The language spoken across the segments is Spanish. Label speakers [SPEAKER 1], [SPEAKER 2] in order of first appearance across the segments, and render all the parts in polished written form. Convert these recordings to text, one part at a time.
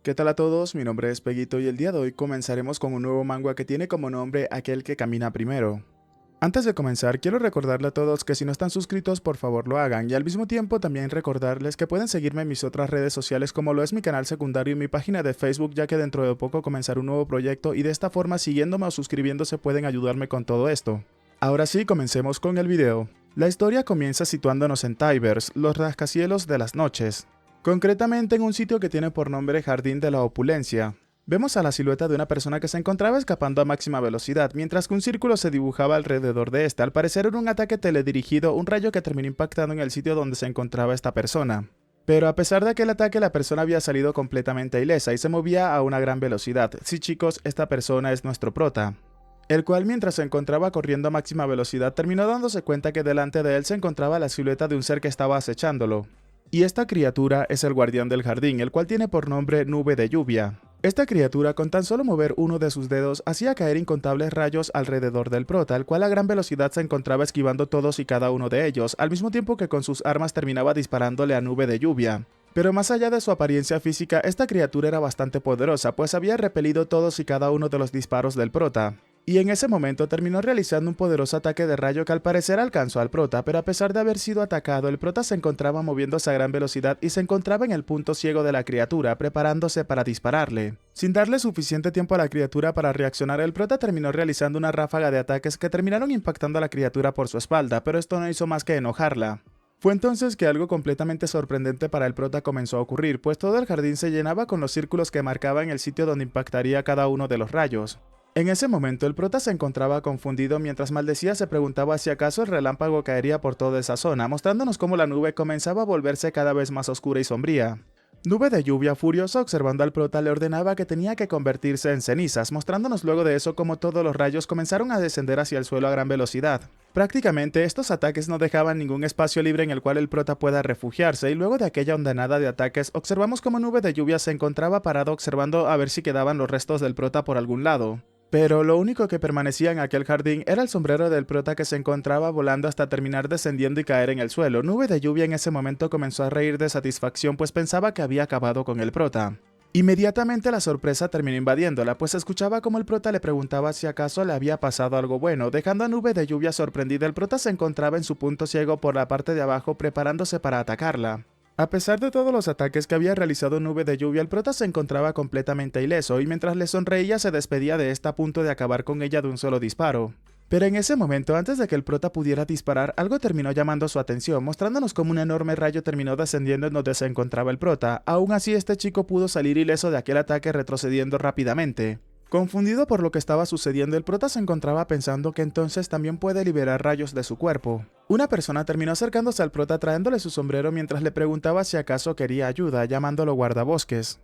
[SPEAKER 1] ¿Qué tal a todos? Mi nombre es Peguito y el día de hoy comenzaremos con un nuevo manga que tiene como nombre Aquel que camina primero. Antes de comenzar, quiero recordarle a todos que si no están suscritos, por favor lo hagan, y al mismo tiempo también recordarles que pueden seguirme en mis otras redes sociales como lo es mi canal secundario y mi página de Facebook, ya que dentro de poco comenzaré un nuevo proyecto y de esta forma siguiéndome o suscribiéndose pueden ayudarme con todo esto. Ahora sí, comencemos con el video. La historia comienza situándonos en Tibers, los rascacielos de las noches. Concretamente en un sitio que tiene por nombre Jardín de la Opulencia. Vemos a la silueta de una persona que se encontraba escapando a máxima velocidad, mientras que un círculo se dibujaba alrededor de esta. Al parecer era un ataque teledirigido, un rayo que terminó impactando en el sitio donde se encontraba esta persona. Pero a pesar de aquel ataque, la persona había salido completamente ilesa y se movía a una gran velocidad. Sí chicos, esta persona es nuestro prota. El cual mientras se encontraba corriendo a máxima velocidad terminó dándose cuenta que delante de él se encontraba la silueta de un ser que estaba acechándolo. Y esta criatura es el guardián del jardín, el cual tiene por nombre Nube de Lluvia. Esta criatura con tan solo mover uno de sus dedos hacía caer incontables rayos alrededor del prota, el cual a gran velocidad se encontraba esquivando todos y cada uno de ellos, al mismo tiempo que con sus armas terminaba disparándole a Nube de Lluvia. Pero más allá de su apariencia física, esta criatura era bastante poderosa, pues había repelido todos y cada uno de los disparos del prota. Y en ese momento terminó realizando un poderoso ataque de rayo que al parecer alcanzó al prota, pero a pesar de haber sido atacado, el prota se encontraba moviéndose a gran velocidad y se encontraba en el punto ciego de la criatura, preparándose para dispararle. Sin darle suficiente tiempo a la criatura para reaccionar, el prota terminó realizando una ráfaga de ataques que terminaron impactando a la criatura por su espalda, pero esto no hizo más que enojarla. Fue entonces que algo completamente sorprendente para el prota comenzó a ocurrir, pues todo el jardín se llenaba con los círculos que marcaban el sitio donde impactaría cada uno de los rayos. En ese momento el prota se encontraba confundido mientras maldecía se preguntaba si acaso el relámpago caería por toda esa zona, mostrándonos cómo la nube comenzaba a volverse cada vez más oscura y sombría. Nube de Lluvia, furiosa observando al prota, le ordenaba que tenía que convertirse en cenizas, mostrándonos luego de eso cómo todos los rayos comenzaron a descender hacia el suelo a gran velocidad. Prácticamente estos ataques no dejaban ningún espacio libre en el cual el prota pueda refugiarse, y luego de aquella ondanada de ataques observamos cómo Nube de Lluvia se encontraba parado observando a ver si quedaban los restos del prota por algún lado. Pero lo único que permanecía en aquel jardín era el sombrero del prota que se encontraba volando hasta terminar descendiendo y caer en el suelo. Nube de Lluvia en ese momento comenzó a reír de satisfacción pues pensaba que había acabado con el prota. Inmediatamente la sorpresa terminó invadiéndola, pues escuchaba como el prota le preguntaba si acaso le había pasado algo bueno. Dejando a Nube de Lluvia sorprendida, el prota se encontraba en su punto ciego por la parte de abajo preparándose para atacarla. A pesar de todos los ataques que había realizado Nube de Lluvia, el prota se encontraba completamente ileso y mientras le sonreía se despedía de esta a punto de acabar con ella de un solo disparo. Pero en ese momento, antes de que el prota pudiera disparar, algo terminó llamando su atención, mostrándonos cómo un enorme rayo terminó descendiendo en donde se encontraba el prota. Aún así, este chico pudo salir ileso de aquel ataque retrocediendo rápidamente. Confundido por lo que estaba sucediendo, el prota se encontraba pensando que entonces también puede liberar rayos de su cuerpo. Una persona terminó acercándose al prota trayéndole su sombrero mientras le preguntaba si acaso quería ayuda, llamándolo guardabosques.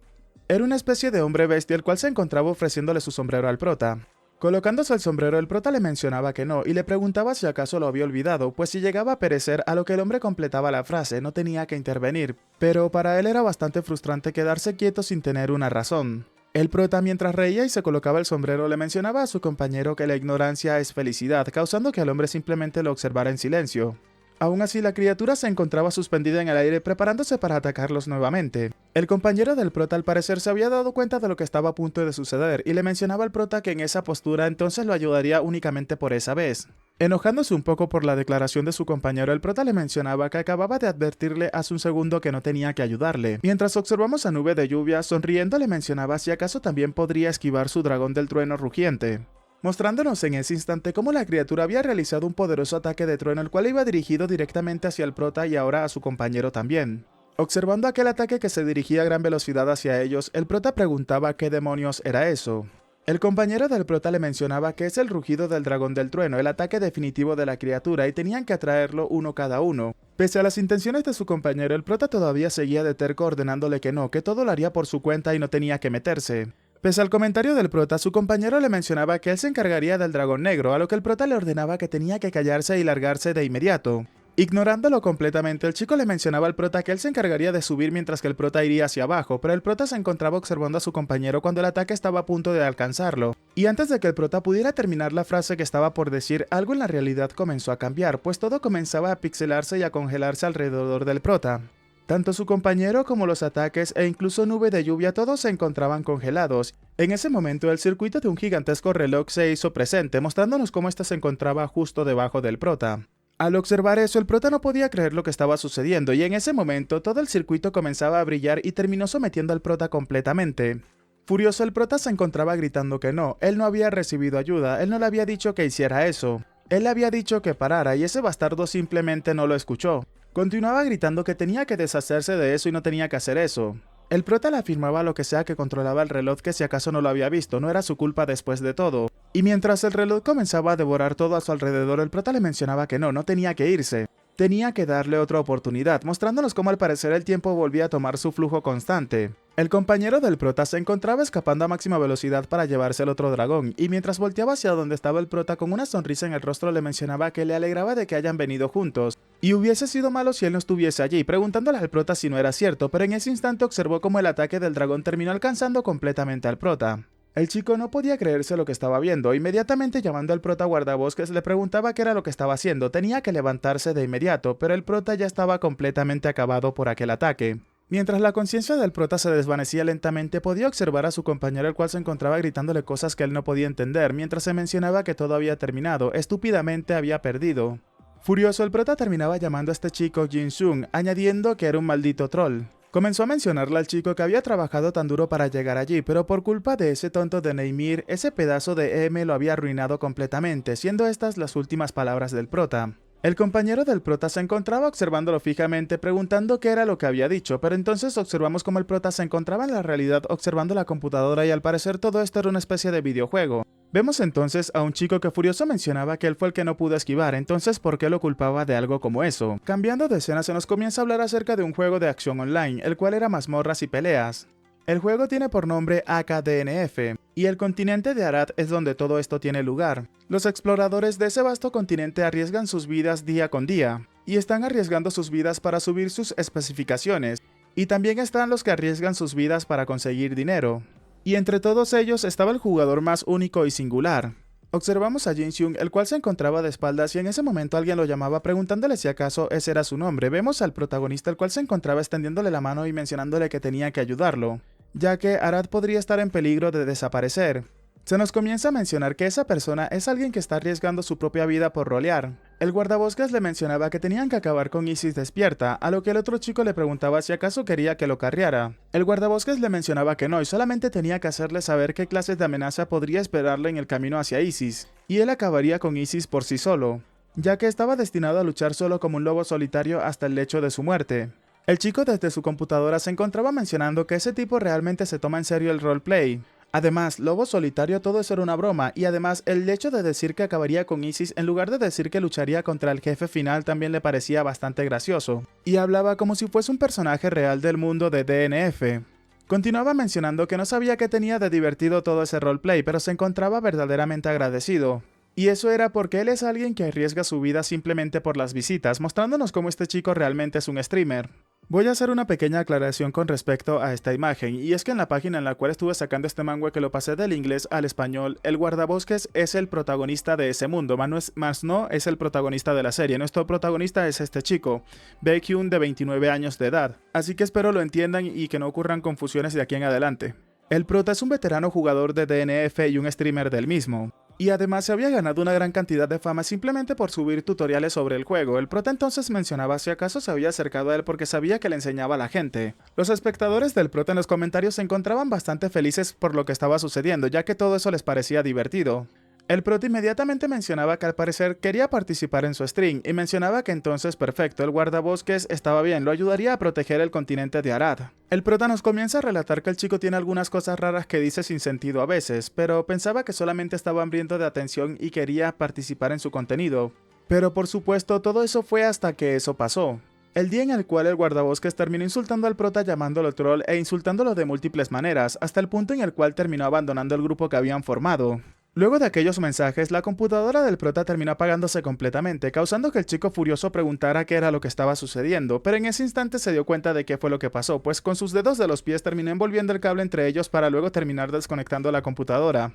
[SPEAKER 1] Era una especie de hombre bestia el cual se encontraba ofreciéndole su sombrero al prota. Colocándose el sombrero, el prota le mencionaba que no y le preguntaba si acaso lo había olvidado, pues si llegaba a perecer, a lo que el hombre completaba la frase, no tenía que intervenir, pero para él era bastante frustrante quedarse quieto sin tener una razón. El prota, mientras reía y se colocaba el sombrero, le mencionaba a su compañero que la ignorancia es felicidad, causando que al hombre simplemente lo observara en silencio. Aún así, la criatura se encontraba suspendida en el aire preparándose para atacarlos nuevamente. El compañero del prota al parecer se había dado cuenta de lo que estaba a punto de suceder y le mencionaba al prota que en esa postura entonces lo ayudaría únicamente por esa vez. Enojándose un poco por la declaración de su compañero, el prota le mencionaba que acababa de advertirle hace un segundo que no tenía que ayudarle. Mientras observamos a Nube de Lluvia, sonriendo le mencionaba si acaso también podría esquivar su dragón del trueno rugiente, mostrándonos en ese instante cómo la criatura había realizado un poderoso ataque de trueno el cual iba dirigido directamente hacia el prota y ahora a su compañero también. Observando aquel ataque que se dirigía a gran velocidad hacia ellos, el prota preguntaba qué demonios era eso. El compañero del prota le mencionaba que es el rugido del dragón del trueno, el ataque definitivo de la criatura, y tenían que atraerlo uno cada uno. Pese a las intenciones de su compañero, el prota todavía seguía de terco ordenándole que no, que todo lo haría por su cuenta y no tenía que meterse. Pese al comentario del prota, su compañero le mencionaba que él se encargaría del dragón negro, a lo que el prota le ordenaba que tenía que callarse y largarse de inmediato. Ignorándolo completamente, el chico le mencionaba al prota que él se encargaría de subir mientras que el prota iría hacia abajo, pero el prota se encontraba observando a su compañero cuando el ataque estaba a punto de alcanzarlo. Y antes de que el prota pudiera terminar la frase que estaba por decir, algo en la realidad comenzó a cambiar, pues todo comenzaba a pixelarse y a congelarse alrededor del prota. Tanto su compañero como los ataques e incluso nube de lluvia todos se encontraban congelados. En ese momento el circuito de un gigantesco reloj se hizo presente, mostrándonos cómo éste se encontraba justo debajo del prota. Al observar eso, el prota no podía creer lo que estaba sucediendo y en ese momento todo el circuito comenzaba a brillar y terminó sometiendo al prota completamente. Furioso, el prota se encontraba gritando que no, él no había recibido ayuda, él no le había dicho que hiciera eso. Él le había dicho que parara y ese bastardo simplemente no lo escuchó. Continuaba gritando que tenía que deshacerse de eso y no tenía que hacer eso. El prota le afirmaba lo que sea que controlaba el reloj que si acaso no lo había visto, no era su culpa después de todo. Y mientras el reloj comenzaba a devorar todo a su alrededor, el prota le mencionaba que no tenía que irse. Tenía que darle otra oportunidad, mostrándonos cómo al parecer el tiempo volvía a tomar su flujo constante. El compañero del prota se encontraba escapando a máxima velocidad para llevarse al otro dragón, y mientras volteaba hacia donde estaba el prota con una sonrisa en el rostro le mencionaba que le alegraba de que hayan venido juntos, y hubiese sido malo si él no estuviese allí, preguntándole al prota si no era cierto, pero en ese instante observó cómo el ataque del dragón terminó alcanzando completamente al prota. El chico no podía creerse lo que estaba viendo, inmediatamente llamando al prota guardabosques le preguntaba qué era lo que estaba haciendo, tenía que levantarse de inmediato, pero el prota ya estaba completamente acabado por aquel ataque. Mientras la conciencia del prota se desvanecía lentamente, podía observar a su compañero el cual se encontraba gritándole cosas que él no podía entender, mientras se mencionaba que todo había terminado, estúpidamente había perdido. Furioso, el prota terminaba llamando a este chico Jin-sung, añadiendo que era un maldito troll. Comenzó a mencionarle al chico que había trabajado tan duro para llegar allí, pero por culpa de ese tonto de Neymir, ese pedazo de M lo había arruinado completamente, siendo estas las últimas palabras del prota. El compañero del prota se encontraba observándolo fijamente, preguntando qué era lo que había dicho, pero entonces observamos cómo el prota se encontraba en la realidad observando la computadora y al parecer todo esto era una especie de videojuego. Vemos entonces a un chico que furioso mencionaba que él fue el que no pudo esquivar, entonces ¿por qué lo culpaba de algo como eso? Cambiando de escena se nos comienza a hablar acerca de un juego de acción online, el cual era mazmorras y peleas. El juego tiene por nombre AKDNF, y el continente de Arad es donde todo esto tiene lugar. Los exploradores de ese vasto continente arriesgan sus vidas día con día, y están arriesgando sus vidas para subir sus especificaciones, y también están los que arriesgan sus vidas para conseguir dinero. Y entre todos ellos estaba el jugador más único y singular. Observamos a Jin-sung, el cual se encontraba de espaldas y en ese momento alguien lo llamaba preguntándole si acaso ese era su nombre. Vemos al protagonista, el cual se encontraba extendiéndole la mano y mencionándole que tenía que ayudarlo, ya que Arad podría estar en peligro de desaparecer. Se nos comienza a mencionar que esa persona es alguien que está arriesgando su propia vida por rolear. El guardabosques le mencionaba que tenían que acabar con Isis despierta, a lo que el otro chico le preguntaba si acaso quería que lo carriara. El guardabosques le mencionaba que no y solamente tenía que hacerle saber qué clase de amenaza podría esperarle en el camino hacia Isis, y él acabaría con Isis por sí solo, ya que estaba destinado a luchar solo como un lobo solitario hasta el lecho de su muerte. El chico desde su computadora se encontraba mencionando que ese tipo realmente se toma en serio el roleplay. Además, lobo solitario, todo eso era una broma, y además el hecho de decir que acabaría con Isis en lugar de decir que lucharía contra el jefe final también le parecía bastante gracioso, y hablaba como si fuese un personaje real del mundo de DNF. Continuaba mencionando que no sabía qué tenía de divertido todo ese roleplay, pero se encontraba verdaderamente agradecido. Y eso era porque él es alguien que arriesga su vida simplemente por las visitas, mostrándonos cómo este chico realmente es un streamer. Voy a hacer una pequeña aclaración con respecto a esta imagen, y es que en la página en la cual estuve sacando este manga que lo pasé del inglés al español, el guardabosques es el protagonista de ese mundo, más no es el protagonista de la serie. Nuestro protagonista es este chico, Baekhyun, de 29 años de edad, así que espero lo entiendan y que no ocurran confusiones de aquí en adelante. El prota es un veterano jugador de DNF y un streamer del mismo. Y además se había ganado una gran cantidad de fama simplemente por subir tutoriales sobre el juego. El prota entonces mencionaba si acaso se había acercado a él porque sabía que le enseñaba a la gente. Los espectadores del prota en los comentarios se encontraban bastante felices por lo que estaba sucediendo, ya que todo eso les parecía divertido. El prota inmediatamente mencionaba que al parecer quería participar en su stream, y mencionaba que entonces perfecto, el guardabosques estaba bien, lo ayudaría a proteger el continente de Arad. El prota nos comienza a relatar que el chico tiene algunas cosas raras que dice sin sentido a veces, pero pensaba que solamente estaba hambriento de atención y quería participar en su contenido. Pero por supuesto todo eso fue hasta que eso pasó. El día en el cual el guardabosques terminó insultando al prota llamándolo troll e insultándolo de múltiples maneras, hasta el punto en el cual terminó abandonando el grupo que habían formado. Luego de aquellos mensajes, la computadora del prota terminó apagándose completamente, causando que el chico furioso preguntara qué era lo que estaba sucediendo, pero en ese instante se dio cuenta de qué fue lo que pasó, pues con sus dedos de los pies terminó envolviendo el cable entre ellos para luego terminar desconectando la computadora.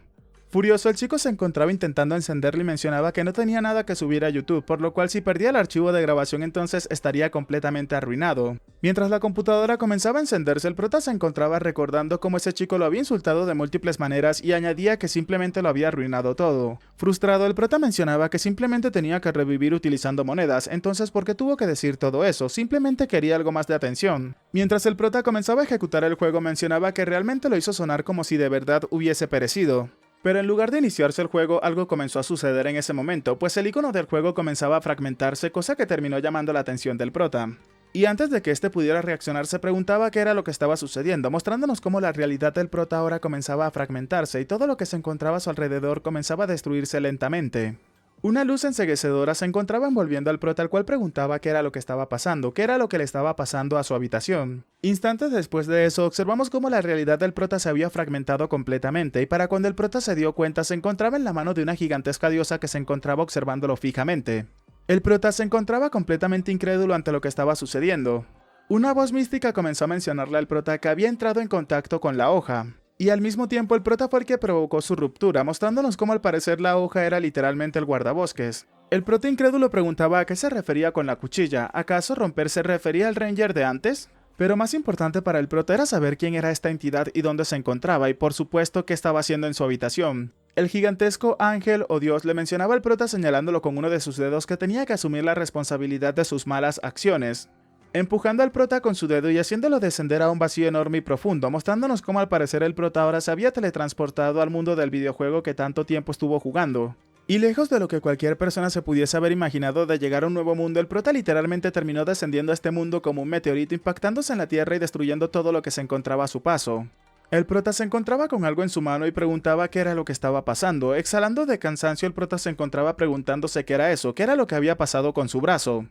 [SPEAKER 1] Furioso, el chico se encontraba intentando encenderlo y mencionaba que no tenía nada que subir a YouTube, por lo cual si perdía el archivo de grabación entonces estaría completamente arruinado. Mientras la computadora comenzaba a encenderse, el prota se encontraba recordando cómo ese chico lo había insultado de múltiples maneras y añadía que simplemente lo había arruinado todo. Frustrado, el prota mencionaba que simplemente tenía que revivir utilizando monedas, entonces ¿por qué tuvo que decir todo eso? Simplemente quería algo más de atención. Mientras el prota comenzaba a ejecutar el juego, mencionaba que realmente lo hizo sonar como si de verdad hubiese perecido. Pero en lugar de iniciarse el juego, algo comenzó a suceder en ese momento, pues el icono del juego comenzaba a fragmentarse, cosa que terminó llamando la atención del prota. Y antes de que este pudiera reaccionar, se preguntaba qué era lo que estaba sucediendo, mostrándonos cómo la realidad del prota ahora comenzaba a fragmentarse y todo lo que se encontraba a su alrededor comenzaba a destruirse lentamente. Una luz enceguecedora se encontraba envolviendo al prota, el cual preguntaba qué era lo que estaba pasando, qué era lo que le estaba pasando a su habitación. Instantes después de eso, observamos cómo la realidad del prota se había fragmentado completamente, y para cuando el prota se dio cuenta, se encontraba en la mano de una gigantesca diosa que se encontraba observándolo fijamente. El prota se encontraba completamente incrédulo ante lo que estaba sucediendo. Una voz mística comenzó a mencionarle al prota que había entrado en contacto con la hoja. Y al mismo tiempo el prota fue el que provocó su ruptura, mostrándonos cómo al parecer la hoja era literalmente el guardabosques. El prota incrédulo preguntaba a qué se refería con la cuchilla, ¿acaso romper se refería al Ranger de antes? Pero más importante para el prota era saber quién era esta entidad y dónde se encontraba, y por supuesto qué estaba haciendo en su habitación. El gigantesco ángel o dios le mencionaba al prota señalándolo con uno de sus dedos que tenía que asumir la responsabilidad de sus malas acciones, empujando al prota con su dedo y haciéndolo descender a un vacío enorme y profundo, mostrándonos cómo al parecer el prota ahora se había teletransportado al mundo del videojuego que tanto tiempo estuvo jugando. Y lejos de lo que cualquier persona se pudiese haber imaginado de llegar a un nuevo mundo, el prota literalmente terminó descendiendo a este mundo como un meteorito, impactándose en la tierra y destruyendo todo lo que se encontraba a su paso. El prota se encontraba con algo en su mano y preguntaba qué era lo que estaba pasando. Exhalando de cansancio, el prota se encontraba preguntándose qué era eso, qué era lo que había pasado con su brazo.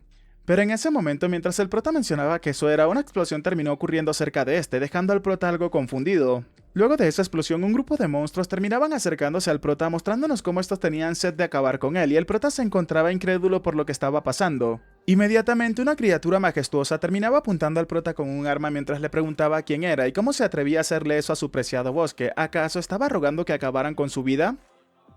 [SPEAKER 1] Pero en ese momento, mientras el prota mencionaba que eso era, una explosión terminó ocurriendo cerca de este, dejando al prota algo confundido. Luego de esa explosión, un grupo de monstruos terminaban acercándose al prota, mostrándonos cómo estos tenían sed de acabar con él, y el prota se encontraba incrédulo por lo que estaba pasando. Inmediatamente, una criatura majestuosa terminaba apuntando al prota con un arma mientras le preguntaba quién era y cómo se atrevía a hacerle eso a su preciado bosque. ¿Acaso estaba rogando que acabaran con su vida?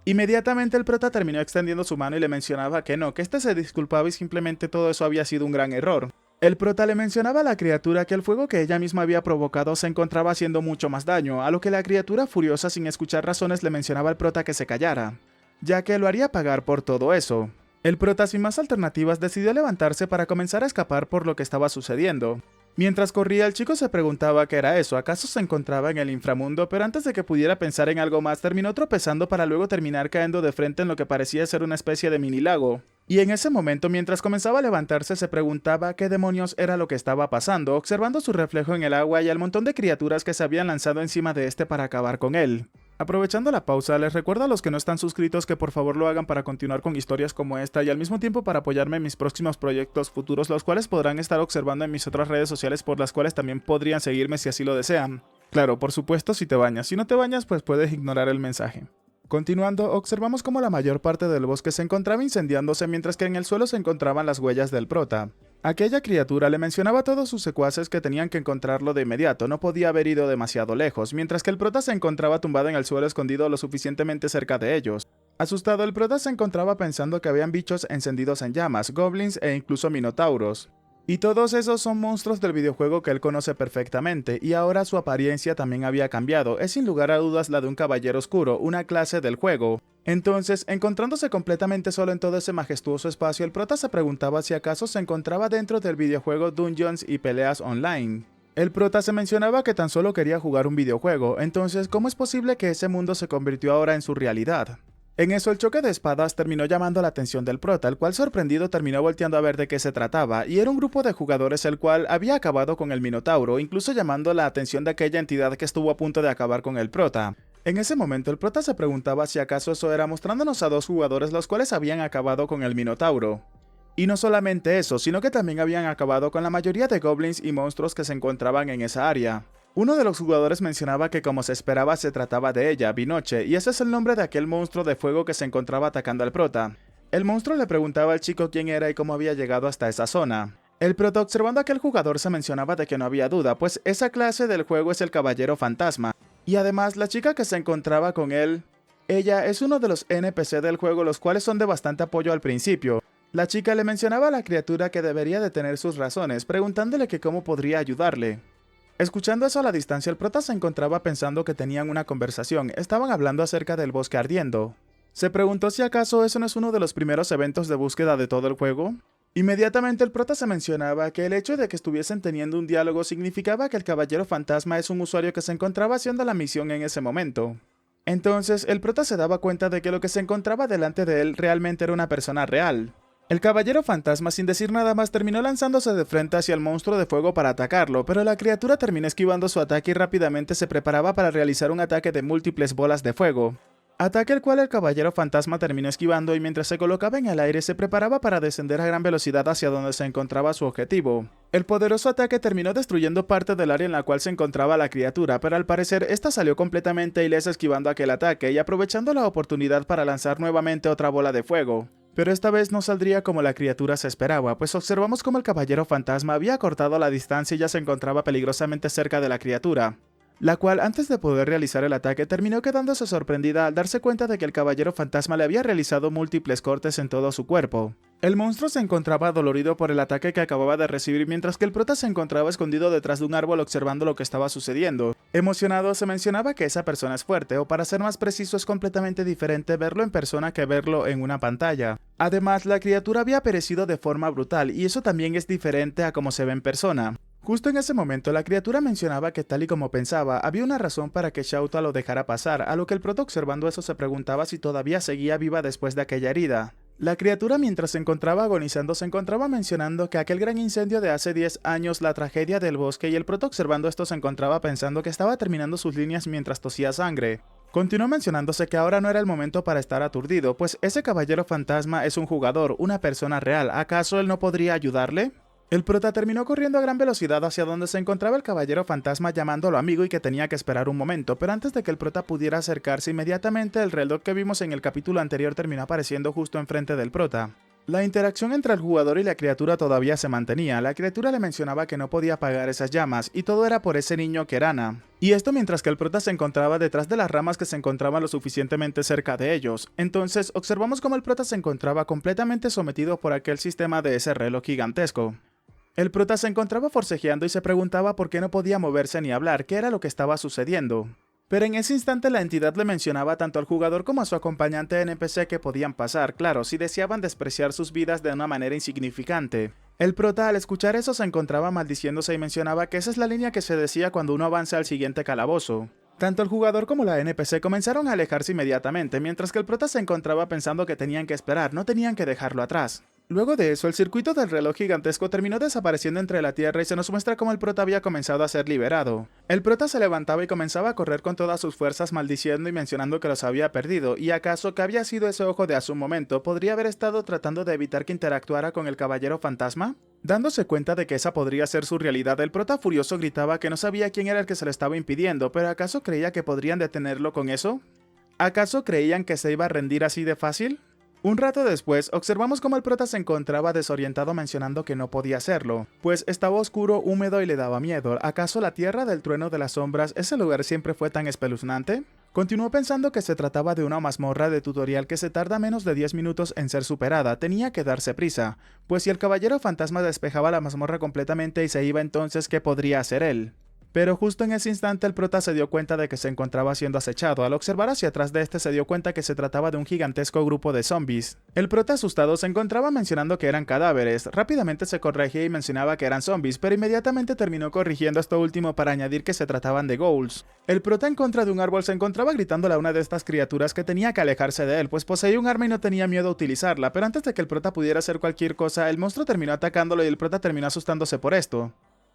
[SPEAKER 1] Inmediatamente el prota terminó extendiendo su mano y le mencionaba que no, que este se disculpaba y simplemente todo eso había sido un gran error. El prota le mencionaba a la criatura que el fuego que ella misma había provocado se encontraba haciendo mucho más daño, a lo que la criatura furiosa sin escuchar razones le mencionaba al prota que se callara, ya que lo haría pagar por todo eso. El prota sin más alternativas decidió levantarse para comenzar a escapar por lo que estaba sucediendo. Mientras corría, el chico se preguntaba qué era eso, acaso se encontraba en el inframundo, pero antes de que pudiera pensar en algo más, terminó tropezando para luego terminar cayendo de frente en lo que parecía ser una especie de mini lago. Y en ese momento, mientras comenzaba a levantarse, se preguntaba qué demonios era lo que estaba pasando, observando su reflejo en el agua y al montón de criaturas que se habían lanzado encima de este para acabar con él. Aprovechando la pausa, les recuerdo a los que no están suscritos que por favor lo hagan para continuar con historias como esta y al mismo tiempo para apoyarme en mis próximos proyectos futuros, los cuales podrán estar observando en mis otras redes sociales, por las cuales también podrían seguirme si así lo desean. Claro, por supuesto si te bañas, si no te bañas pues puedes ignorar el mensaje. Continuando, observamos cómo la mayor parte del bosque se encontraba incendiándose mientras que en el suelo se encontraban las huellas del prota. Aquella criatura le mencionaba a todos sus secuaces que tenían que encontrarlo de inmediato, no podía haber ido demasiado lejos, mientras que el prota se encontraba tumbado en el suelo escondido lo suficientemente cerca de ellos. Asustado, el prota se encontraba pensando que habían bichos encendidos en llamas, goblins e incluso minotauros. Y todos esos son monstruos del videojuego que él conoce perfectamente, y ahora su apariencia también había cambiado, es sin lugar a dudas la de un caballero oscuro, una clase del juego. Entonces, encontrándose completamente solo en todo ese majestuoso espacio, el prota se preguntaba si acaso se encontraba dentro del videojuego Dungeons y Peleas Online. El prota se mencionaba que tan solo quería jugar un videojuego, entonces ¿cómo es posible que ese mundo se convirtió ahora en su realidad? En eso el choque de espadas terminó llamando la atención del prota, el cual sorprendido terminó volteando a ver de qué se trataba, y era un grupo de jugadores el cual había acabado con el Minotauro, incluso llamando la atención de aquella entidad que estuvo a punto de acabar con el prota. En ese momento el prota se preguntaba si acaso eso era, mostrándonos a dos jugadores los cuales habían acabado con el Minotauro. Y no solamente eso, sino que también habían acabado con la mayoría de goblins y monstruos que se encontraban en esa área. Uno de los jugadores mencionaba que como se esperaba se trataba de ella, Binoche, y ese es el nombre de aquel monstruo de fuego que se encontraba atacando al prota. El monstruo le preguntaba al chico quién era y cómo había llegado hasta esa zona. El prota, observando a aquel jugador, se mencionaba de que no había duda, pues esa clase del juego es el caballero fantasma. Y además la chica que se encontraba con él Ella es uno de los NPC del juego, los cuales son de bastante apoyo al principio. La chica le mencionaba a la criatura que debería de tener sus razones, preguntándole que cómo podría ayudarle. Escuchando eso a la distancia, el prota se encontraba pensando que tenían una conversación, estaban hablando acerca del bosque ardiendo. Se preguntó si acaso eso no es uno de los primeros eventos de búsqueda de todo el juego. Inmediatamente el prota se mencionaba que el hecho de que estuviesen teniendo un diálogo significaba que el caballero fantasma es un usuario que se encontraba haciendo la misión en ese momento. Entonces el prota se daba cuenta de que lo que se encontraba delante de él realmente era una persona real. El caballero fantasma, sin decir nada más, terminó lanzándose de frente hacia el monstruo de fuego para atacarlo, pero la criatura terminó esquivando su ataque y rápidamente se preparaba para realizar un ataque de múltiples bolas de fuego. Ataque el cual el caballero fantasma terminó esquivando y mientras se colocaba en el aire se preparaba para descender a gran velocidad hacia donde se encontraba su objetivo. El poderoso ataque terminó destruyendo parte del área en la cual se encontraba la criatura, pero al parecer esta salió completamente ilesa esquivando aquel ataque y aprovechando la oportunidad para lanzar nuevamente otra bola de fuego. Pero esta vez no saldría como la criatura se esperaba, pues observamos como el caballero fantasma había cortado la distancia y ya se encontraba peligrosamente cerca de la criatura, la cual antes de poder realizar el ataque terminó quedándose sorprendida al darse cuenta de que el caballero fantasma le había realizado múltiples cortes en todo su cuerpo. El monstruo se encontraba dolorido por el ataque que acababa de recibir mientras que el prota se encontraba escondido detrás de un árbol observando lo que estaba sucediendo. Emocionado se mencionaba que esa persona es fuerte, o para ser más preciso es completamente diferente verlo en persona que verlo en una pantalla. Además, la criatura había perecido de forma brutal y eso también es diferente a como se ve en persona. Justo en ese momento, la criatura mencionaba que tal y como pensaba, había una razón para que Shauta lo dejara pasar, a lo que el prota observando eso se preguntaba si todavía seguía viva después de aquella herida. La criatura mientras se encontraba agonizando se encontraba mencionando que aquel gran incendio de hace 10 años, la tragedia del bosque y el prota observando esto se encontraba pensando que estaba terminando sus líneas mientras tosía sangre. Continuó mencionándose que ahora no era el momento para estar aturdido, pues ese caballero fantasma es un jugador, una persona real, ¿acaso él no podría ayudarle? El prota terminó corriendo a gran velocidad hacia donde se encontraba el caballero fantasma llamándolo amigo y que tenía que esperar un momento, pero antes de que el prota pudiera acercarse inmediatamente el reloj que vimos en el capítulo anterior terminó apareciendo justo enfrente del prota. La interacción entre el jugador y la criatura todavía se mantenía, la criatura le mencionaba que no podía apagar esas llamas y todo era por ese niño Kerana. Y esto mientras que el prota se encontraba detrás de las ramas que se encontraban lo suficientemente cerca de ellos. Entonces observamos cómo el prota se encontraba completamente sometido por aquel sistema de ese reloj gigantesco. El prota se encontraba forcejeando y se preguntaba por qué no podía moverse ni hablar, qué era lo que estaba sucediendo. Pero en ese instante la entidad le mencionaba tanto al jugador como a su acompañante NPC que podían pasar, claro, si deseaban despreciar sus vidas de una manera insignificante. El prota al escuchar eso se encontraba maldiciéndose y mencionaba que esa es la línea que se decía cuando uno avanza al siguiente calabozo. Tanto el jugador como la NPC comenzaron a alejarse inmediatamente, mientras que el prota se encontraba pensando que tenían que esperar, no tenían que dejarlo atrás. Luego de eso, el circuito del reloj gigantesco terminó desapareciendo entre la tierra y se nos muestra cómo el prota había comenzado a ser liberado. El prota se levantaba y comenzaba a correr con todas sus fuerzas maldiciendo y mencionando que los había perdido, y acaso que había sido ese ojo de hace un momento, ¿podría haber estado tratando de evitar que interactuara con el caballero fantasma? Dándose cuenta de que esa podría ser su realidad, el prota furioso gritaba que no sabía quién era el que se lo estaba impidiendo, pero ¿acaso creía que podrían detenerlo con eso? ¿Acaso creían que se iba a rendir así de fácil? Un rato después, observamos cómo el prota se encontraba desorientado mencionando que no podía hacerlo, pues estaba oscuro, húmedo y le daba miedo. ¿Acaso la tierra del trueno de las sombras, ese lugar siempre fue tan espeluznante? Continuó pensando que se trataba de una mazmorra de tutorial que se tarda menos de 10 minutos en ser superada, tenía que darse prisa, pues si el caballero fantasma despejaba la mazmorra completamente y se iba entonces, ¿qué podría hacer él? Pero justo en ese instante el prota se dio cuenta de que se encontraba siendo acechado. Al observar hacia atrás de este se dio cuenta que se trataba de un gigantesco grupo de zombies. El prota asustado se encontraba mencionando que eran cadáveres. Rápidamente se corregía y mencionaba que eran zombies, pero inmediatamente terminó corrigiendo esto último para añadir que se trataban de ghouls. El prota en contra de un árbol se encontraba gritándole a una de estas criaturas que tenía que alejarse de él, pues poseía un arma y no tenía miedo a utilizarla, pero antes de que el prota pudiera hacer cualquier cosa, el monstruo terminó atacándolo y el prota terminó asustándose por esto.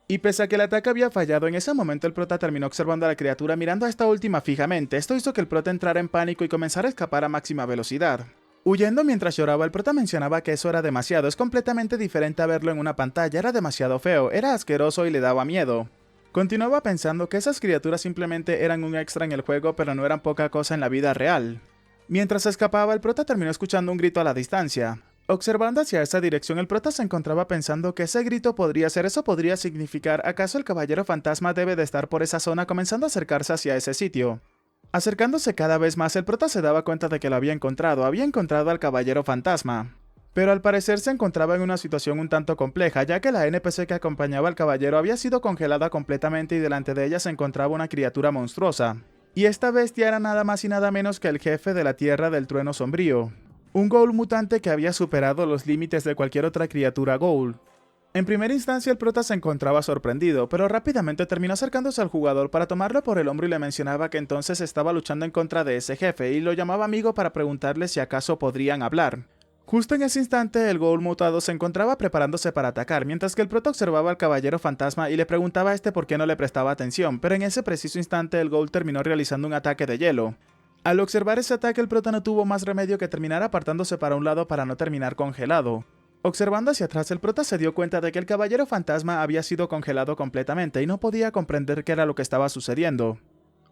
[SPEAKER 1] Y pese a que el ataque había fallado, en ese momento el prota terminó observando a la criatura mirando a esta última fijamente. Esto hizo que el prota entrara en pánico y comenzara a escapar a máxima velocidad. Huyendo mientras lloraba, el prota mencionaba que eso era demasiado, es completamente diferente a verlo en una pantalla, era demasiado feo, era asqueroso y le daba miedo. Continuaba pensando que esas criaturas simplemente eran un extra en el juego, pero no eran poca cosa en la vida real. Mientras escapaba, el prota terminó escuchando un grito a la distancia. Observando hacia esa dirección, el prota se encontraba pensando que ese grito podría ser, eso podría significar, ¿acaso el caballero fantasma debe de estar por esa zona comenzando a acercarse hacia ese sitio? Acercándose cada vez más, el prota se daba cuenta de que lo había encontrado al caballero fantasma. Pero al parecer se encontraba en una situación un tanto compleja, ya que la NPC que acompañaba al caballero había sido congelada completamente y delante de ella se encontraba una criatura monstruosa. Y esta bestia era nada más y nada menos que el jefe de la Tierra del Trueno Sombrío. Un ghoul mutante que había superado los límites de cualquier otra criatura ghoul. En primera instancia el prota se encontraba sorprendido, pero rápidamente terminó acercándose al jugador para tomarlo por el hombro y le mencionaba que entonces estaba luchando en contra de ese jefe y lo llamaba amigo para preguntarle si acaso podrían hablar. Justo en ese instante el ghoul mutado se encontraba preparándose para atacar, mientras que el prota observaba al caballero fantasma y le preguntaba a este por qué no le prestaba atención, pero en ese preciso instante el ghoul terminó realizando un ataque de hielo. Al observar ese ataque el prota no tuvo más remedio que terminar apartándose para un lado para no terminar congelado. Observando hacia atrás, el prota se dio cuenta de que el caballero fantasma había sido congelado completamente y no podía comprender qué era lo que estaba sucediendo.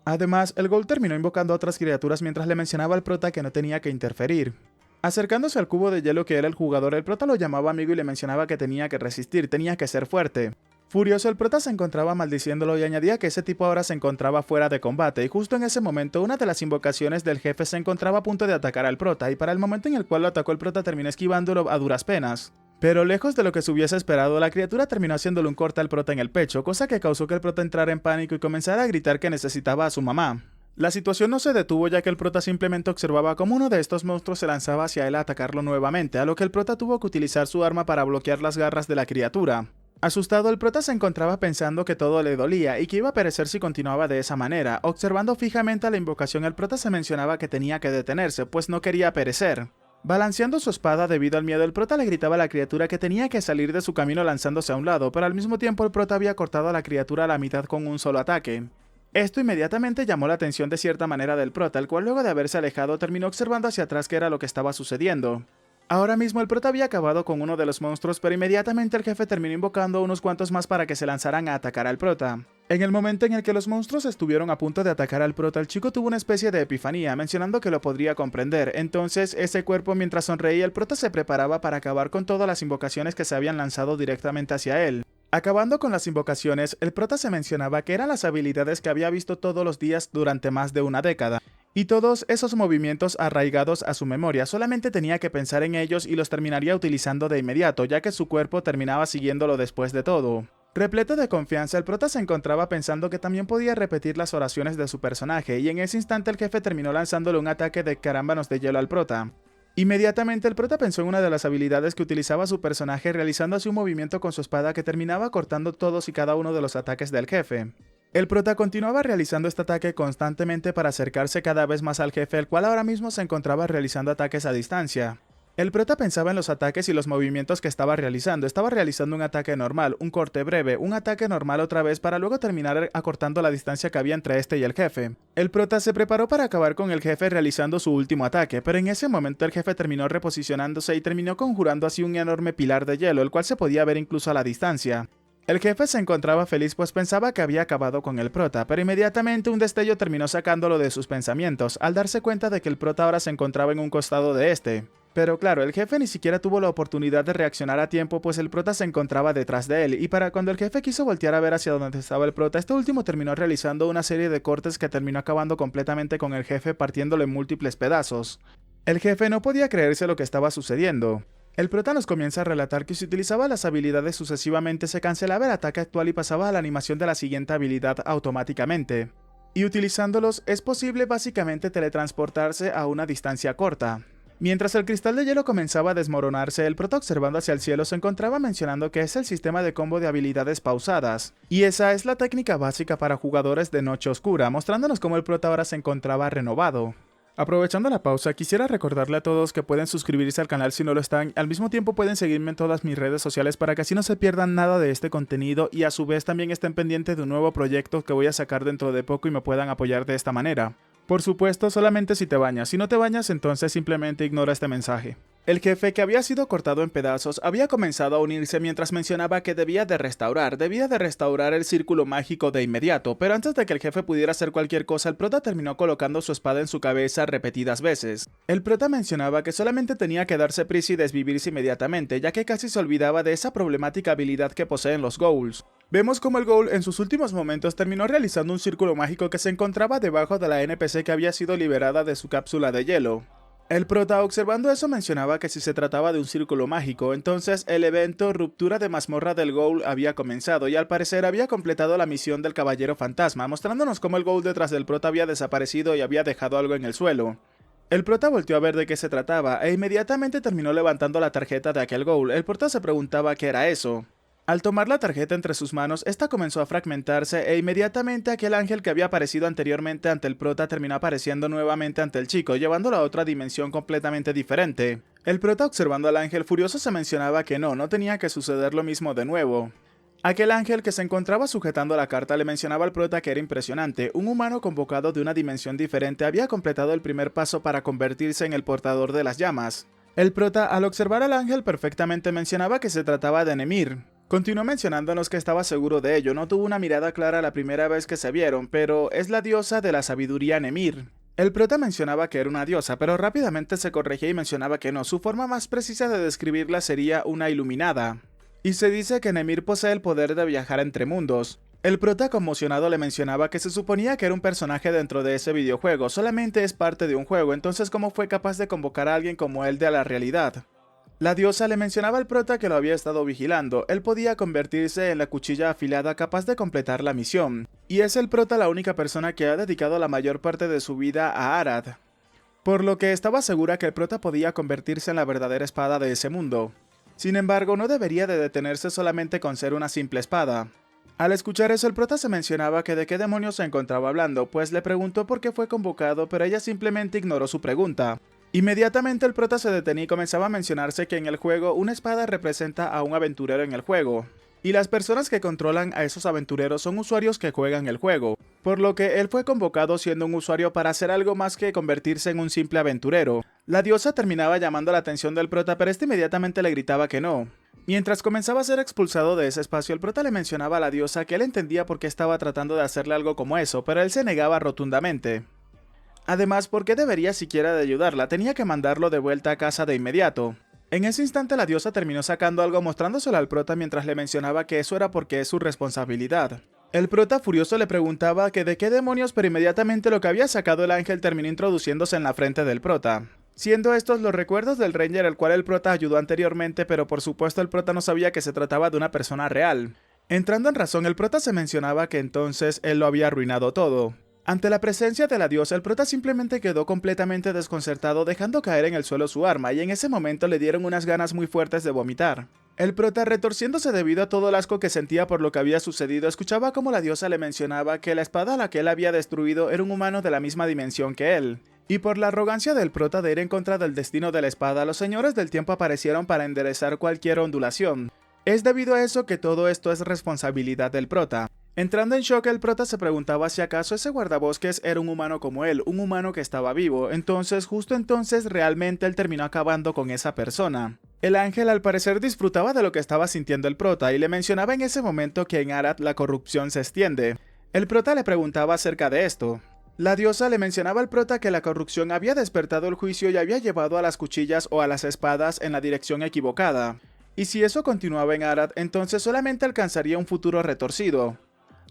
[SPEAKER 1] Además, el ghoul terminó invocando a otras criaturas mientras le mencionaba al prota que no tenía que interferir. Acercándose al cubo de hielo que era el jugador, el prota lo llamaba amigo y le mencionaba que tenía que resistir, tenía que ser fuerte. Furioso, el prota se encontraba maldiciéndolo y añadía que ese tipo ahora se encontraba fuera de combate, y justo en ese momento una de las invocaciones del jefe se encontraba a punto de atacar al prota, y para el momento en el cual lo atacó el prota terminó esquivándolo a duras penas. Pero lejos de lo que se hubiese esperado, la criatura terminó haciéndole un corte al prota en el pecho, cosa que causó que el prota entrara en pánico y comenzara a gritar que necesitaba a su mamá. La situación no se detuvo ya que el prota simplemente observaba cómo uno de estos monstruos se lanzaba hacia él a atacarlo nuevamente, a lo que el prota tuvo que utilizar su arma para bloquear las garras de la criatura. Asustado, el prota se encontraba pensando que todo le dolía y que iba a perecer si continuaba de esa manera. Observando fijamente a la invocación, el prota se mencionaba que tenía que detenerse, pues no quería perecer. Balanceando su espada debido al miedo, el prota le gritaba a la criatura que tenía que salir de su camino lanzándose a un lado, pero al mismo tiempo el prota había cortado a la criatura a la mitad con un solo ataque. Esto inmediatamente llamó la atención de cierta manera del prota, el cual luego de haberse alejado terminó observando hacia atrás qué era lo que estaba sucediendo. Ahora mismo el prota había acabado con uno de los monstruos, pero inmediatamente el jefe terminó invocando a unos cuantos más para que se lanzaran a atacar al prota. En el momento en el que los monstruos estuvieron a punto de atacar al prota, el chico tuvo una especie de epifanía, mencionando que lo podría comprender. Entonces, ese cuerpo mientras sonreía, el prota se preparaba para acabar con todas las invocaciones que se habían lanzado directamente hacia él. Acabando con las invocaciones, el prota se mencionaba que eran las habilidades que había visto todos los días durante más de una década. Y todos esos movimientos arraigados a su memoria, solamente tenía que pensar en ellos y los terminaría utilizando de inmediato, ya que su cuerpo terminaba siguiéndolo después de todo. Repleto de confianza, el prota se encontraba pensando que también podía repetir las oraciones de su personaje, y en ese instante el jefe terminó lanzándole un ataque de carámbanos de hielo al prota. Inmediatamente el prota pensó en una de las habilidades que utilizaba su personaje realizando así un movimiento con su espada que terminaba cortando todos y cada uno de los ataques del jefe. El prota continuaba realizando este ataque constantemente para acercarse cada vez más al jefe, el cual ahora mismo se encontraba realizando ataques a distancia. El prota pensaba en los ataques y los movimientos que estaba realizando. Estaba realizando un ataque normal, un corte breve, un ataque normal otra vez para luego terminar acortando la distancia que había entre este y el jefe. El prota se preparó para acabar con el jefe realizando su último ataque, pero en ese momento el jefe terminó reposicionándose y terminó conjurando así un enorme pilar de hielo, el cual se podía ver incluso a la distancia. El jefe se encontraba feliz pues pensaba que había acabado con el prota, pero inmediatamente un destello terminó sacándolo de sus pensamientos, al darse cuenta de que el prota ahora se encontraba en un costado de este. Pero claro, el jefe ni siquiera tuvo la oportunidad de reaccionar a tiempo pues el prota se encontraba detrás de él, y para cuando el jefe quiso voltear a ver hacia donde estaba el prota, este último terminó realizando una serie de cortes que terminó acabando completamente con el jefe partiéndolo en múltiples pedazos. El jefe no podía creerse lo que estaba sucediendo. El prota nos comienza a relatar que si utilizaba las habilidades sucesivamente se cancelaba el ataque actual y pasaba a la animación de la siguiente habilidad automáticamente. Y utilizándolos es posible básicamente teletransportarse a una distancia corta. Mientras el cristal de hielo comenzaba a desmoronarse, el prota observando hacia el cielo se encontraba mencionando que es el sistema de combo de habilidades pausadas. Y esa es la técnica básica para jugadores de Noche Oscura, mostrándonos cómo el prota ahora se encontraba renovado. Aprovechando la pausa, quisiera recordarle a todos que pueden suscribirse al canal si no lo están, al mismo tiempo pueden seguirme en todas mis redes sociales para que así no se pierdan nada de este contenido y a su vez también estén pendientes de un nuevo proyecto que voy a sacar dentro de poco y me puedan apoyar de esta manera. Por supuesto, solamente si te bañas. Si no te bañas, entonces simplemente ignora este mensaje. El jefe, que había sido cortado en pedazos, había comenzado a unirse mientras mencionaba que debía de restaurar el círculo mágico de inmediato, pero antes de que el jefe pudiera hacer cualquier cosa, el prota terminó colocando su espada en su cabeza repetidas veces. El prota mencionaba que solamente tenía que darse prisa y desvivirse inmediatamente, ya que casi se olvidaba de esa problemática habilidad que poseen los ghouls. Vemos como el ghoul en sus últimos momentos terminó realizando un círculo mágico que se encontraba debajo de la NPC que había sido liberada de su cápsula de hielo. El prota, observando eso, mencionaba que si se trataba de un círculo mágico, entonces el evento Ruptura de Mazmorra del Ghoul había comenzado y al parecer había completado la misión del Caballero Fantasma, mostrándonos cómo el Ghoul detrás del prota había desaparecido y había dejado algo en el suelo. El prota volteó a ver de qué se trataba e inmediatamente terminó levantando la tarjeta de aquel Ghoul. El prota se preguntaba qué era eso. Al tomar la tarjeta entre sus manos, esta comenzó a fragmentarse e inmediatamente aquel ángel que había aparecido anteriormente ante el prota terminó apareciendo nuevamente ante el chico, llevándolo a otra dimensión completamente diferente. El prota, observando al ángel furioso, se mencionaba que no tenía que suceder lo mismo de nuevo. Aquel ángel que se encontraba sujetando la carta le mencionaba al prota que era impresionante. Un humano convocado de una dimensión diferente había completado el primer paso para convertirse en el portador de las llamas. El prota, al observar al ángel perfectamente, mencionaba que se trataba de Nemir. Continuó mencionándonos que estaba seguro de ello, no tuvo una mirada clara la primera vez que se vieron, pero es la diosa de la sabiduría Nemir. El prota mencionaba que era una diosa, pero rápidamente se corregía y mencionaba que no, su forma más precisa de describirla sería una iluminada. Y se dice que Nemir posee el poder de viajar entre mundos. El prota, conmocionado, le mencionaba que se suponía que era un personaje dentro de ese videojuego, solamente es parte de un juego, entonces ¿cómo fue capaz de convocar a alguien como él de la realidad? La diosa le mencionaba al prota que lo había estado vigilando, él podía convertirse en la cuchilla afilada capaz de completar la misión, y es el prota la única persona que ha dedicado la mayor parte de su vida a Arad, por lo que estaba segura que el prota podía convertirse en la verdadera espada de ese mundo. Sin embargo, no debería de detenerse solamente con ser una simple espada. Al escuchar eso, el prota se mencionaba que de qué demonios se encontraba hablando, pues le preguntó por qué fue convocado, pero ella simplemente ignoró su pregunta. Inmediatamente el prota se detenía y comenzaba a mencionarse que en el juego una espada representa a un aventurero en el juego, y las personas que controlan a esos aventureros son usuarios que juegan el juego, por lo que él fue convocado siendo un usuario para hacer algo más que convertirse en un simple aventurero. La diosa terminaba llamando la atención del prota, pero este inmediatamente le gritaba que no. Mientras comenzaba a ser expulsado de ese espacio, el prota le mencionaba a la diosa que él entendía por qué estaba tratando de hacerle algo como eso, pero él se negaba rotundamente. Además, ¿por qué debería siquiera de ayudarla? Tenía que mandarlo de vuelta a casa de inmediato. En ese instante la diosa terminó sacando algo mostrándoselo al prota mientras le mencionaba que eso era porque es su responsabilidad. El prota furioso le preguntaba que de qué demonios, pero inmediatamente lo que había sacado el ángel terminó introduciéndose en la frente del prota. Siendo estos los recuerdos del Ranger al cual el prota ayudó anteriormente, pero por supuesto el prota no sabía que se trataba de una persona real. Entrando en razón, el prota se mencionaba que entonces él lo había arruinado todo. Ante la presencia de la diosa, el prota simplemente quedó completamente desconcertado, dejando caer en el suelo su arma, y en ese momento le dieron unas ganas muy fuertes de vomitar. El prota, retorciéndose debido a todo el asco que sentía por lo que había sucedido, escuchaba como la diosa le mencionaba que la espada a la que él había destruido era un humano de la misma dimensión que él. Y por la arrogancia del prota de ir en contra del destino de la espada, los señores del tiempo aparecieron para enderezar cualquier ondulación. Es debido a eso que todo esto es responsabilidad del prota. Entrando en shock, el prota se preguntaba si acaso ese guardabosques era un humano como él, un humano que estaba vivo. Entonces, justo entonces, realmente él terminó acabando con esa persona. El ángel al parecer disfrutaba de lo que estaba sintiendo el prota y le mencionaba en ese momento que en Arad la corrupción se extiende. El prota le preguntaba acerca de esto. La diosa le mencionaba al prota que la corrupción había despertado el juicio y había llevado a las cuchillas o a las espadas en la dirección equivocada. Y si eso continuaba en Arad, entonces solamente alcanzaría un futuro retorcido.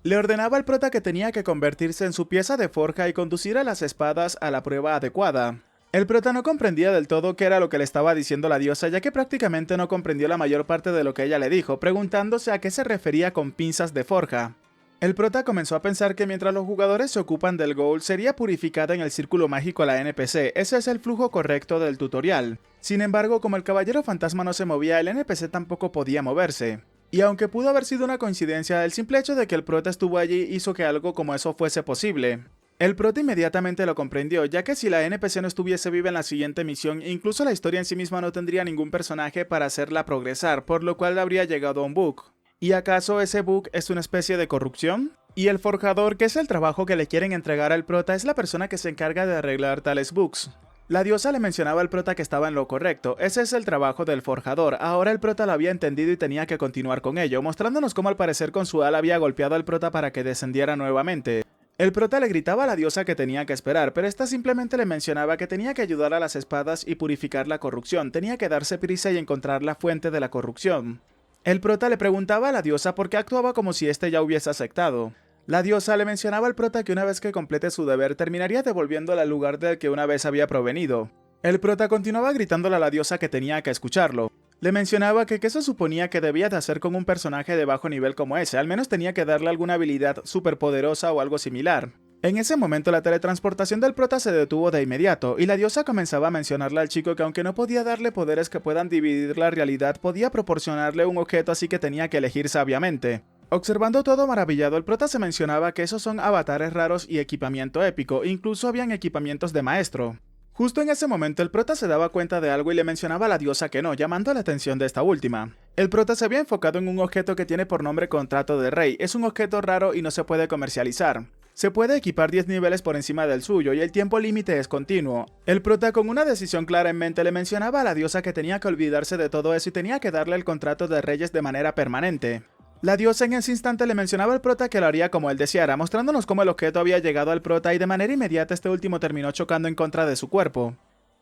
[SPEAKER 1] Le ordenaba al prota que tenía que convertirse en su pieza de forja y conducir a las espadas a la prueba adecuada. El prota no comprendía del todo qué era lo que le estaba diciendo la diosa, ya que prácticamente no comprendió la mayor parte de lo que ella le dijo, preguntándose a qué se refería con pinzas de forja. El prota comenzó a pensar que mientras los jugadores se ocupan del ghoul, sería purificada en el círculo mágico la NPC, ese es el flujo correcto del tutorial. Sin embargo, como el caballero fantasma no se movía, el NPC tampoco podía moverse. Y aunque pudo haber sido una coincidencia, el simple hecho de que el prota estuvo allí hizo que algo como eso fuese posible. El prota inmediatamente lo comprendió, ya que si la NPC no estuviese viva en la siguiente misión, incluso la historia en sí misma no tendría ningún personaje para hacerla progresar, por lo cual habría llegado a un bug. ¿Y acaso ese bug es una especie de corrupción? Y el forjador, que es el trabajo que le quieren entregar al prota, es la persona que se encarga de arreglar tales bugs. La diosa le mencionaba al prota que estaba en lo correcto, ese es el trabajo del forjador, ahora el prota lo había entendido y tenía que continuar con ello, mostrándonos cómo al parecer con su ala había golpeado al prota para que descendiera nuevamente. El prota le gritaba a la diosa que tenía que esperar, pero esta simplemente le mencionaba que tenía que ayudar a las espadas y purificar la corrupción, tenía que darse prisa y encontrar la fuente de la corrupción. El prota le preguntaba a la diosa por qué actuaba como si éste ya hubiese aceptado. La diosa le mencionaba al prota que una vez que complete su deber terminaría devolviéndole al lugar del que una vez había provenido. El prota continuaba gritándole a la diosa que tenía que escucharlo. Le mencionaba que qué se suponía que debía de hacer con un personaje de bajo nivel como ese, al menos tenía que darle alguna habilidad superpoderosa o algo similar. En ese momento la teletransportación del prota se detuvo de inmediato, y la diosa comenzaba a mencionarle al chico que aunque no podía darle poderes que puedan dividir la realidad, podía proporcionarle un objeto, así que tenía que elegir sabiamente. Observando todo maravillado, el prota se mencionaba que esos son avatares raros y equipamiento épico, incluso habían equipamientos de maestro. Justo en ese momento el prota se daba cuenta de algo y le mencionaba a la diosa que no, llamando la atención de esta última. El prota se había enfocado en un objeto que tiene por nombre Contrato de Rey, es un objeto raro y no se puede comercializar. Se puede equipar 10 niveles por encima del suyo y el tiempo límite es continuo. El prota con una decisión clara en mente le mencionaba a la diosa que tenía que olvidarse de todo eso y tenía que darle el contrato de reyes de manera permanente. La diosa en ese instante le mencionaba al prota que lo haría como él deseara, mostrándonos cómo el objeto había llegado al prota y de manera inmediata este último terminó chocando en contra de su cuerpo.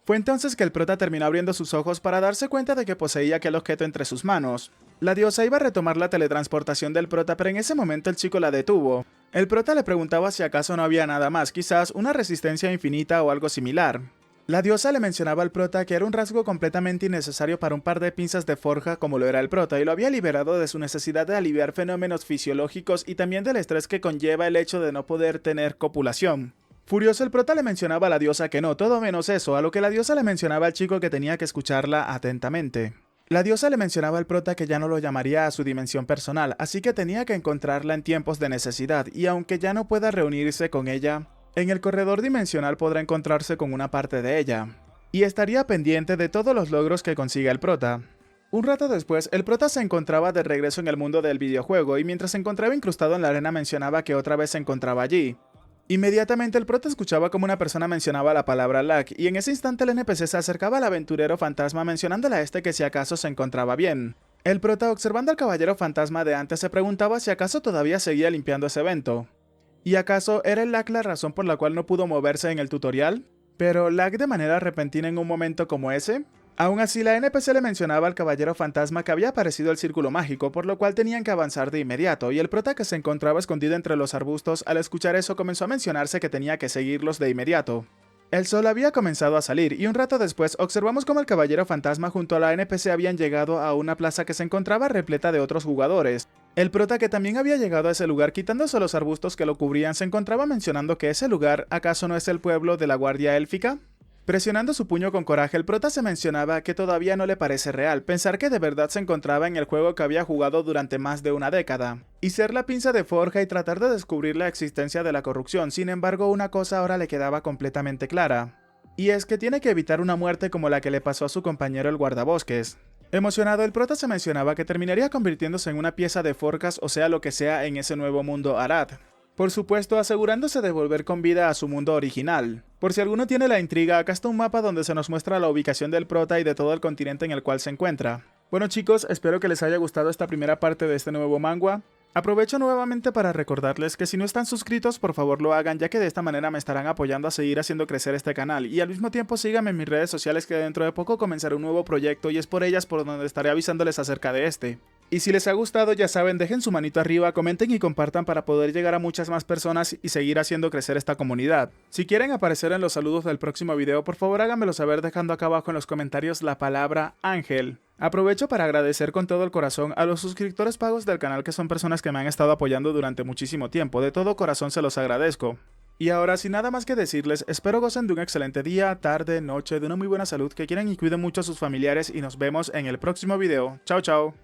[SPEAKER 1] Fue entonces que el prota terminó abriendo sus ojos para darse cuenta de que poseía aquel objeto entre sus manos. La diosa iba a retomar la teletransportación del prota, pero en ese momento el chico la detuvo. El prota le preguntaba si acaso no había nada más, quizás una resistencia infinita o algo similar. La diosa le mencionaba al prota que era un rasgo completamente innecesario para un par de pinzas de forja como lo era el prota, y lo había liberado de su necesidad de aliviar fenómenos fisiológicos y también del estrés que conlleva el hecho de no poder tener copulación. Furioso, el prota le mencionaba a la diosa que no, todo menos eso, a lo que la diosa le mencionaba al chico que tenía que escucharla atentamente. La diosa le mencionaba al prota que ya no lo llamaría a su dimensión personal, así que tenía que encontrarla en tiempos de necesidad, y aunque ya no pueda reunirse con ella, en el corredor dimensional podrá encontrarse con una parte de ella, y estaría pendiente de todos los logros que consiga el prota. Un rato después, el prota se encontraba de regreso en el mundo del videojuego, y mientras se encontraba incrustado en la arena mencionaba que otra vez se encontraba allí. Inmediatamente el prota escuchaba como una persona mencionaba la palabra lag, y en ese instante el NPC se acercaba al aventurero fantasma mencionándole a este que si acaso se encontraba bien. El prota, observando al caballero fantasma de antes, se preguntaba si acaso todavía seguía limpiando ese evento. ¿Y acaso era el lag la razón por la cual no pudo moverse en el tutorial? ¿Pero lag de manera repentina en un momento como ese? Aún así, la NPC le mencionaba al caballero fantasma que había aparecido el círculo mágico, por lo cual tenían que avanzar de inmediato, y el prota que se encontraba escondido entre los arbustos, al escuchar eso comenzó a mencionarse que tenía que seguirlos de inmediato. El sol había comenzado a salir, y un rato después observamos cómo el caballero fantasma junto a la NPC habían llegado a una plaza que se encontraba repleta de otros jugadores. El prota, que también había llegado a ese lugar quitándose los arbustos que lo cubrían, se encontraba mencionando que ese lugar ¿acaso no es el pueblo de la guardia élfica? Presionando su puño con coraje, el prota se mencionaba que todavía no le parece real pensar que de verdad se encontraba en el juego que había jugado durante más de una década, y ser la pinza de forja y tratar de descubrir la existencia de la corrupción. Sin embargo, una cosa ahora le quedaba completamente clara, y es que tiene que evitar una muerte como la que le pasó a su compañero el guardabosques. Emocionado, el prota se mencionaba que terminaría convirtiéndose en una pieza de forjas o sea lo que sea en ese nuevo mundo Arad. Por supuesto, asegurándose de volver con vida a su mundo original. Por si alguno tiene la intriga, acá está un mapa donde se nos muestra la ubicación del prota y de todo el continente en el cual se encuentra. Bueno chicos, espero que les haya gustado esta primera parte de este nuevo manga. Aprovecho nuevamente para recordarles que si no están suscritos, por favor lo hagan, ya que de esta manera me estarán apoyando a seguir haciendo crecer este canal, y al mismo tiempo síganme en mis redes sociales, que dentro de poco comenzaré un nuevo proyecto y es por ellas por donde estaré avisándoles acerca de este. Y si les ha gustado, ya saben, dejen su manito arriba, comenten y compartan para poder llegar a muchas más personas y seguir haciendo crecer esta comunidad. Si quieren aparecer en los saludos del próximo video, por favor háganmelo saber dejando acá abajo en los comentarios la palabra Ángel. Aprovecho para agradecer con todo el corazón a los suscriptores pagos del canal, que son personas que me han estado apoyando durante muchísimo tiempo, de todo corazón se los agradezco. Y ahora, sin nada más que decirles, espero gocen de un excelente día, tarde, noche, de una muy buena salud, que quieran y cuiden mucho a sus familiares y nos vemos en el próximo video. Chao chao.